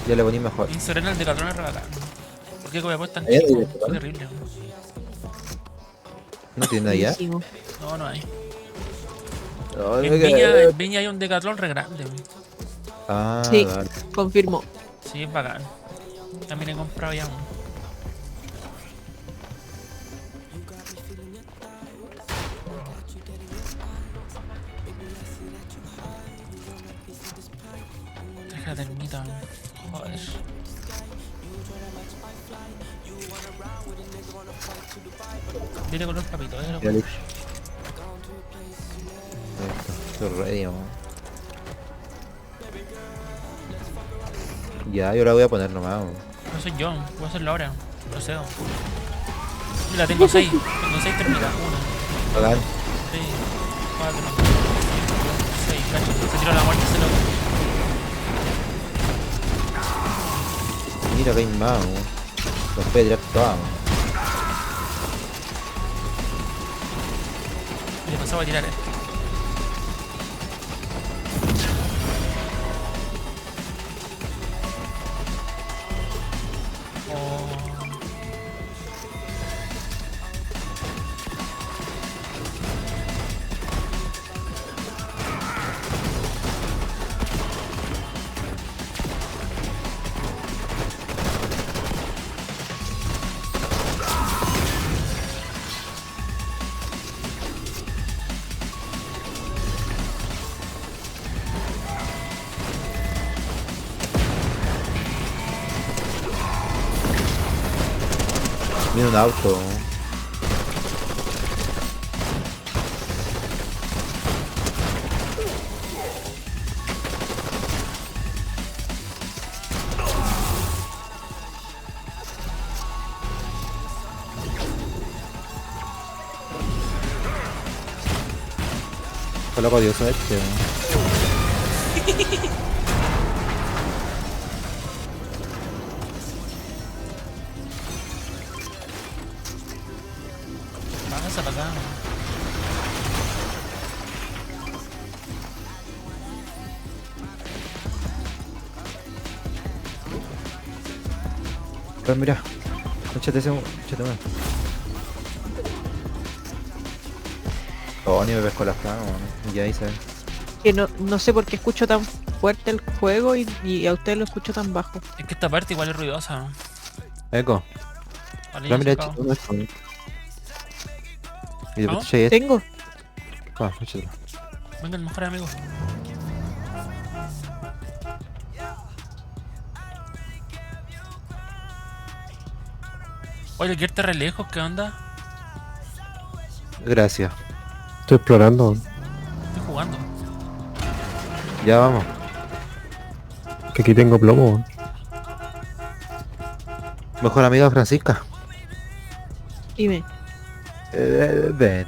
Ya le poní mejor. Inserena el Decathlon es regalado. ¿Por qué Copiapó es tan ¿Allá no hay chico? Qué Decathlon? terrible. ¿No tiene allá? Buenísimo. No, no hay. No, En Viña hay un Decathlon re grande. Ah, Sí, dale. confirmo. Sí, es bacán. También he comprado ya uno. Deja la termita. Joder. Viene con los papitos, déjalo Ya con. listo. Estoy ready, man. Ya, yo la voy a poner nomás, man. No soy yo, voy a hacerlo ahora. Procedo. Mira, tengo 6. Tengo 6 termitas. 1, Bacán. 3, 4, 5, 6. Cacho. Se tiró la muerte ese loco. Mira que hay más, man. Los puede tirar todas, man. Y le pasaba a tirar esto. Oh. Mira un auto, man. Fue loco odioso este, man. Pasa para acá. Pero mira, échate ese, échate uno. Oh, ni me pesco las manos, man. Ya ahí se ve. Que no sé por qué escucho tan fuerte el juego y a usted lo escucho tan bajo. Es que esta parte igual es ruidosa. Eco. Vale, Pero ya se mira, acabó. échate uno esto, man. Y después ¿Vamos? te eché este. Tengo. Ah, échatelo. Venga, el mejor amigo. Oye, el Gear está re lejos, ¿qué onda? Gracias. Estoy explorando. Estoy jugando. Ya vamos. Que aquí tengo plomo. Mejor amiga Francisca. Dime. Ven.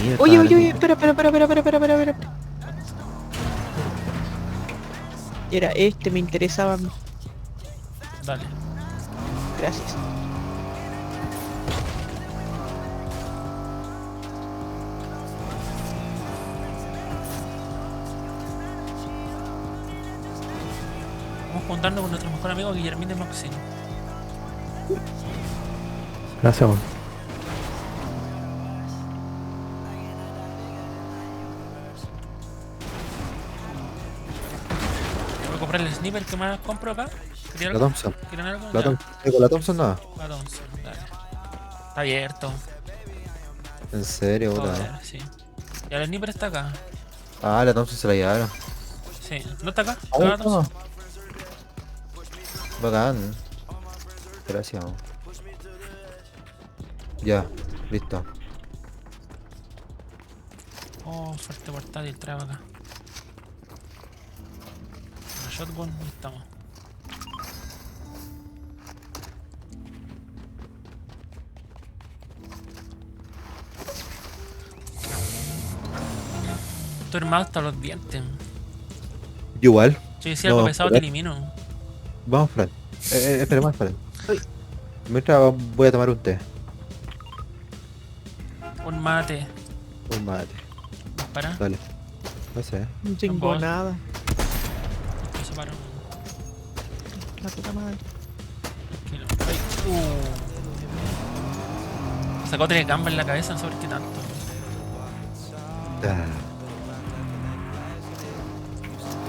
Mira, Oye, estaba oye, oye, en- espera. Era este, me interesaba a mí. Dale. Gracias. Vamos juntando con nuestro mejor amigo Guillermín de Maxine. Gracias, weón. Voy a comprar el sniper que más compro acá. ¿Querían La algo? Thompson. ¿Quieren algo? La Ya. Thompson. Con la Thompson nada. La Thompson, dale. Está abierto. En serio, Joder, puta. sí. Ya el sniper está acá. Ah, la Thompson se la llevaron. Sí. ¿No está acá? Ah, ¿Está la no. Thompson? Bacán. Gracias. man. Ya, listo. Oh, fuerte portátil, trae acá. Una shotgun, ahí estamos. Estoy armado hasta los dientes. Igual. Si decía algo No, pesado te elimino. Vamos, Fran. Esperemos, esperen. Uy. Mientras voy a tomar un té. Un mate. Un mate. dispara. Dale. No sé. No tengo vos. nada. Eso paró. La puta madre. Tranquilo. Ay, Me sacó 3 gambas en la cabeza, no sé por qué tanto. Ah,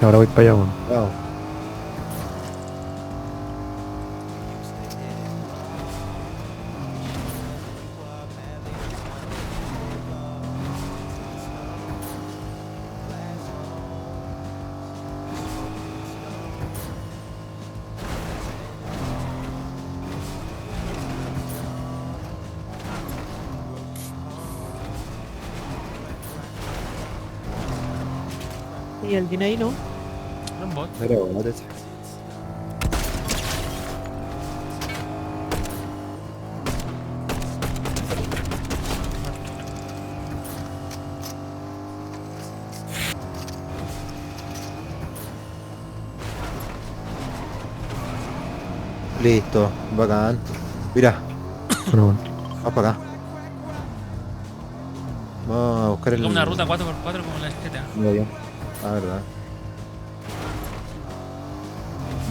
Y ahora voy para allá, weón. wow. Y el dinero no. Era un bot. Pero, no te sé. Listo, bacán. Mira, Bueno, bueno. vamos para acá. Vamos a buscar el. Como una ruta 4x4 como la GTA. Muy bien. Ah, verdad.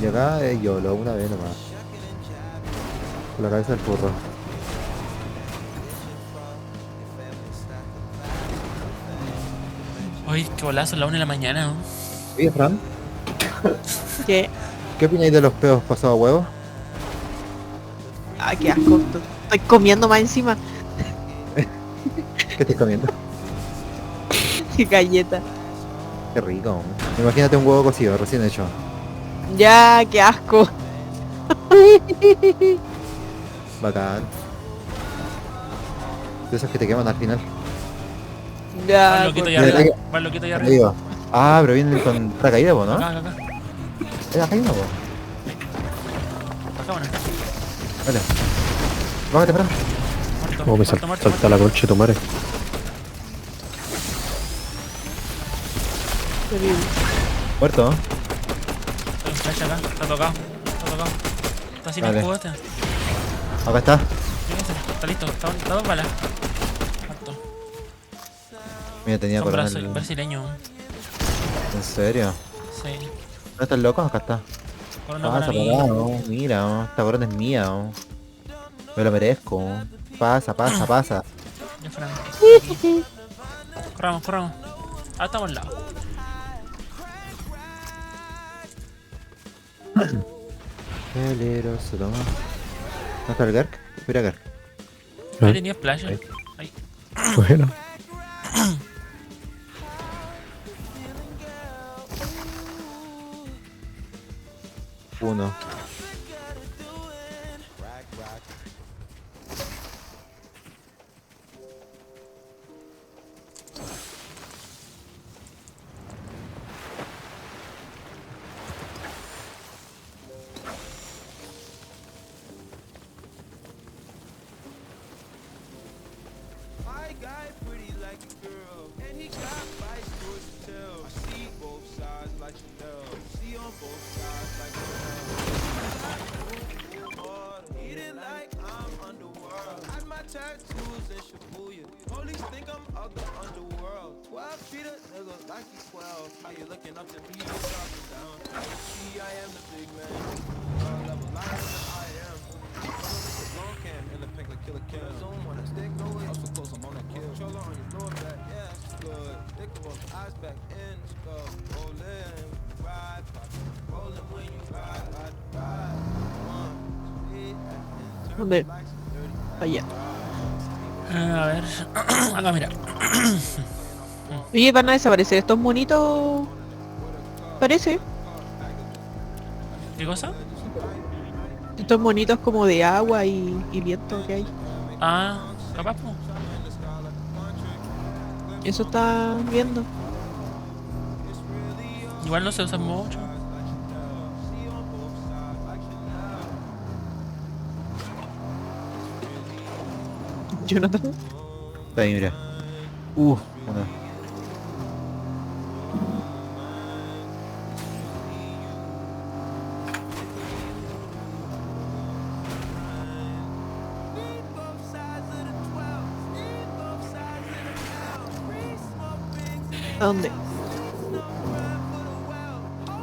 Y acá es YOLO, una vez nomás. Con la cabeza del burro. Ay, qué bolazo, la 1 de la mañana, ¿no? Oye, Fran, ¿Qué? ¿qué opináis de los peos pasados a huevo? Ay, qué asco. Estoy comiendo más encima. ¿Qué estáis comiendo? Qué galleta. Qué rico. Imagínate un huevo cocido, recién hecho. Ya, qué asco. Bacán. De esos que te queman al final. Va Ya, el loquito allá Mira, arriba. Va el loquito allá arriba. Arriba. Ah, pero viene con paracaídas, po, ¿no? Acá, acá, acá. Acá hay uno, po. Acá, bueno. Vale. Bájate, Fran. Muerto, Como me muerto, muerto, salta la concha de tu madre. terrible. Muerto, ¿no? Hay un flash acá. Está tocado. Está tocado. Está sin Vale. escudo este. Acá está. Fíjense, está listo. Está 2 balas. Muerto. Mira, tenía Son coronel. brasileños. ¿En serio? Sí. ¿No estás loco? Acá está. Corona Pasa para para mí. acá, ¿no? Mira, ¿no? Esta corona es mía, ¿no? Me lo merezco. Pasa, pasa, pasa. Ya, Fran. Corramos, corramos. Ah, estamos al lado. Peligroso, toma. ¿No está el Gark? Mira Gark. Ahí ¿Eh? tenía splash. Ahí. Ahí. Bueno. Uno. My guy pretty like a girl, and he got five stories to tell. I see both sides like Chanel, see on both sides like Chanel. Eat it like I'm underworld. Hide my tattoos in Shibuya. Police think I'm of the underworld. 12 treat a nigga like he's 12. How you looking up to me? You're talking down. See, I am the big man. Level lion than I am. Long cam in the pink like killer kill. Zone one, stick no way. I'm so close, I'm on that kill. Controller on your lower back, yeah, it's good. Thick of us, eyes back in the skull. Rolling, ride, pop. Rolling when you ride, ride. One, speed, and ¿Dónde? turn like some dirty. Allá. A ver. Acá, mira. Oye, van a desaparecer estos monitos. Parece. ¿Qué cosa? Estos monitos como de agua y viento que hay. Ah, capaz, po. Eso está viendo. Igual no se usan mucho. Jonathan. Está ahí, mira. Una. ¿A dónde?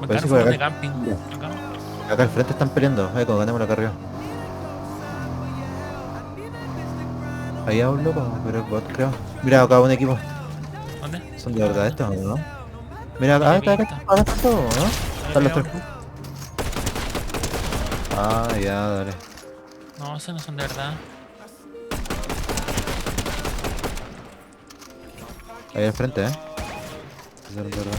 Me Parece cargo que de acá- camping. Acá. Acá al frente están peleando. Como ganémoslo acá arriba. Ahí hay un loco, pero es bot creo. Mira acá un equipo. ¿Dónde? ¿Son de verdad estos o no? Mira acá, Tiene acá pinta. están todos, ¿no? Están los Veo tres. uno. Ah, ya, dale. No, esos no son de verdad. Ahí al frente, Esos son de verdad.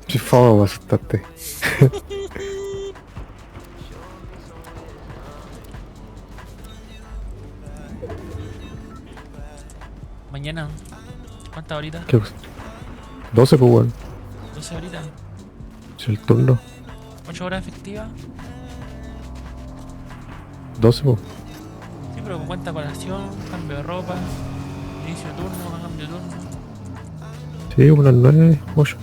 Sí, fue, me asustaste. Mañana. ¿Cuántas horitas? ¿Qué? 12, pues, weón. 12 horitas. Es el turno. 8 horas efectivas. 12, pues. Sí, pero con cuenta colación, cambio de ropa, inicio de turno, cambio de turno. Sí, unas 9, 8.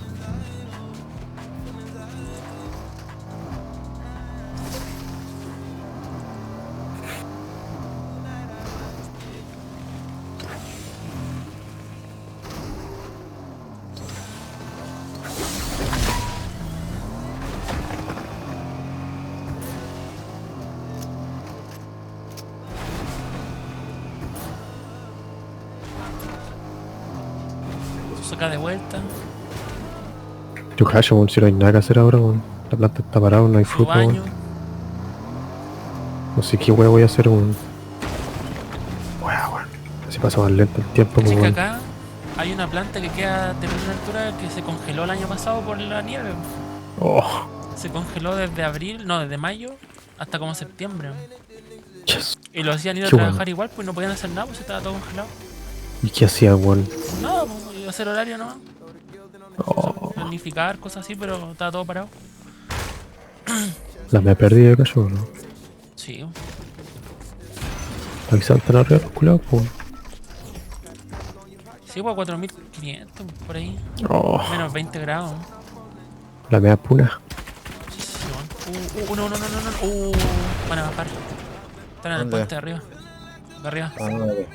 Acá de vuelta. Yo cacho, weón, si no hay nada que hacer ahora, weón. La planta está parada, no hay Su fruta, baño. weón. No sé qué weón voy a hacer, weón. Weón. Así pasa más lento el tiempo, pues, Así que weón. acá hay una planta que queda a una altura que se congeló el año pasado por la nieve. Oh, Se congeló desde abril, no, desde mayo hasta como septiembre. yes. Y lo hacían ir a Qué trabajar bueno. igual, pues no podían hacer nada, pues estaba todo congelado. ¿Y qué hacía, weón? Nada, pues iba a hacer horario nomás. Oh, Planificar, cosas así, pero estaba todo parado. la me perdí de cacho, weón. Sí. Aquí saltan arriba los culados, pues. Sí, pues 4500 por ahí. Oh, Menos 20 grados. la mea puna. No. Van a bajar. Están en el ¿Dónde? puente de arriba. De arriba. Ah, vale.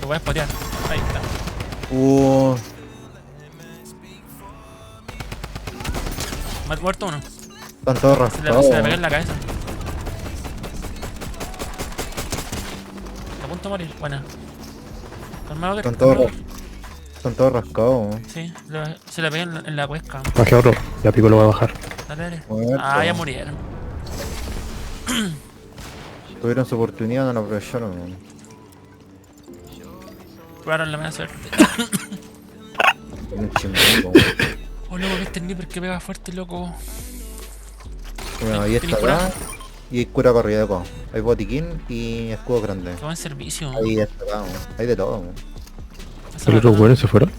Lo voy a spotear. Ahí está. Muerto uno. Están todos Se le raspados. pegué en la cabeza. Está a punto de morir. Buena. Calmado que Están todos, están todos rascados. Sí, se le pegué en la cuesca. Bajé otro, ya pico lo voy a bajar. Dale, dale. Muerto. Ah, ya murieron. Tuvieron su oportunidad, no la aprovecharon. Probaron la mala suerte. Un chimbango. Oh, loco, que este sniper que pega fuerte, loco. Bueno, ahí está ¿Tenés cura? acá. Y hay cura corrida de co. Hay botiquín y escudo grande. Qué buen servicio. Ahí está acá, ahí de todo. Esa ¿Los otros mató. buenos se fueron?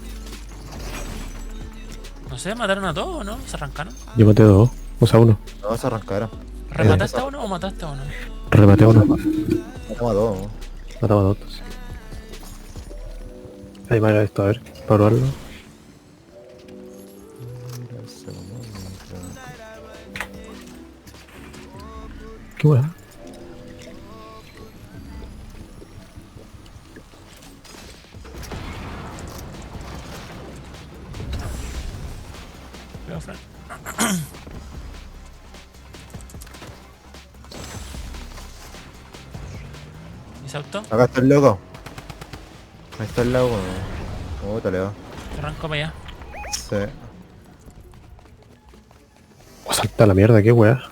No sé, mataron a todos, ¿no? Se arrancaron. Yo maté a dos. O sea, uno. No, se arrancaron. ¿Remataste a uno o mataste a uno? Rematé a uno. Matamos a dos. Matamos a dos. Ahí va esto, a ver. Para probarlo. Qué bueno. Cuidado, Fran. ¿Y se auto? Acá está el loco. Ahí está el loco. Te le va. Te arranco para allá. Sí. Oh, salta la mierda, qué weá.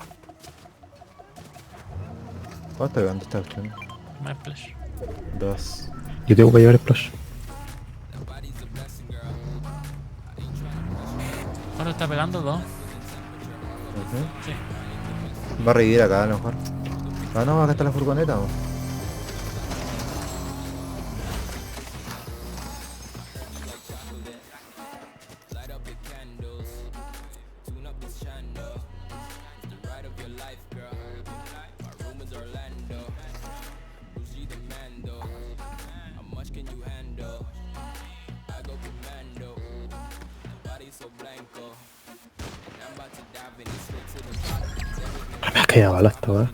¿Cómo está pegando esta cuestión? Más splash. 2. Yo tengo que llevar splash. ¿Cuánto está pegando? ¿Dos? Sí. Va a revivir acá a lo mejor. Ah, no, acá está la furgoneta. ¿No? Me has caído bala esta weá.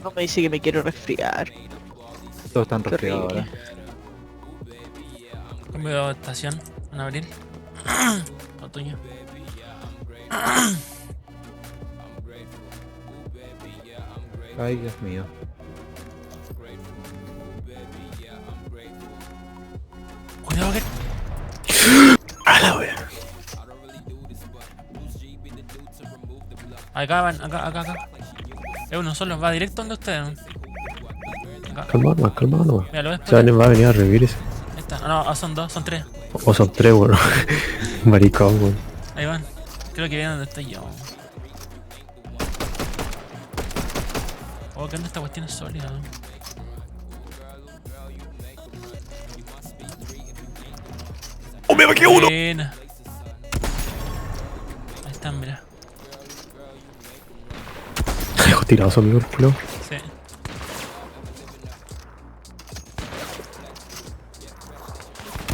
No me dice que me quiero resfriar. Todos están Qué resfriados ahora. horrible. Cambio de estación en abril. Otoño. Ay, Dios mío. Cuidado que. A la wea. Acá van, acá. Es uno solo, va directo donde ustedes. Acá. Calmado nomás. Mira, lo ves. O sea, va a venir a revivir ese. Ahí está. No, son dos, son tres. O son tres, weón. Maricón, weón. Ahí van. Creo que vienen donde estoy yo. Oh, ¿qué onda esta cuestión es sólida? ¡Oh, me vaqué uno! Buena. Ahí están, mira. Dejo tirado su amigo el culo. Sí.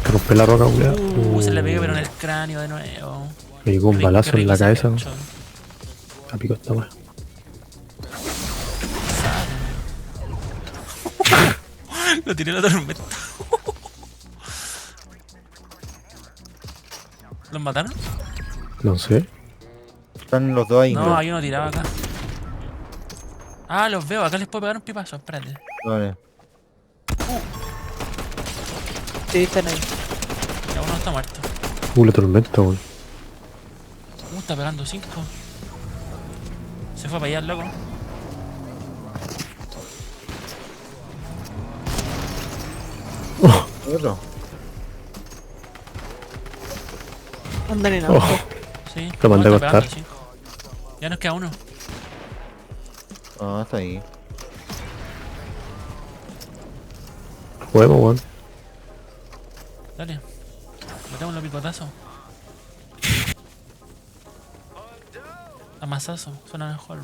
Que rompe la roca, weón. Se le pegué pero en el cráneo de nuevo. Me llegó un Qué balazo en rico la ese cabeza. pecho. A pico esta weá. Lo tiré a la tormenta. ¿Los mataron? No sé. Están los dos ahí. No, creo. hay uno tirado acá. Ah, los veo. Acá les puedo pegar un pipazo. Espérate. Vale. Sí, están ahí. Ya uno está muerto. La tormenta, weón. Está pegando 5. Se fue para allá el loco. Otro. Andan en Oh. auto. Sí. Lo mandé a está pegando cortar. 5. Ya nos queda uno. Ah, está ahí. Juguemos, weón. Dale. Metemos los picotazos. Amasazo. Suena mejor.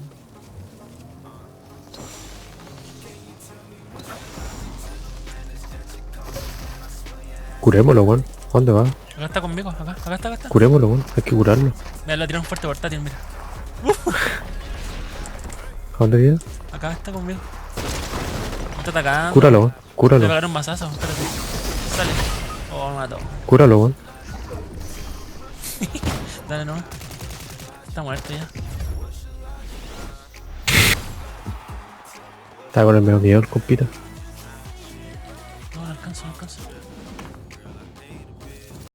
Curémoslo, weón. ¿A dónde va? Acá está conmigo. Acá está. Curémoslo, weón. Hay que curarlo. Mira, le tiré un fuerte portátil, mira. ¿A dónde viene? Acá está conmigo. Me está atacando. Cúralo, weón. Le Cúralo. pegaron un mazazo. Espérate. Sale. Oh, me mató. Cúralo, weón. Dale, no. está muerto ya. Está con el menos miedo el compita. No, no alcanza, no alcanza.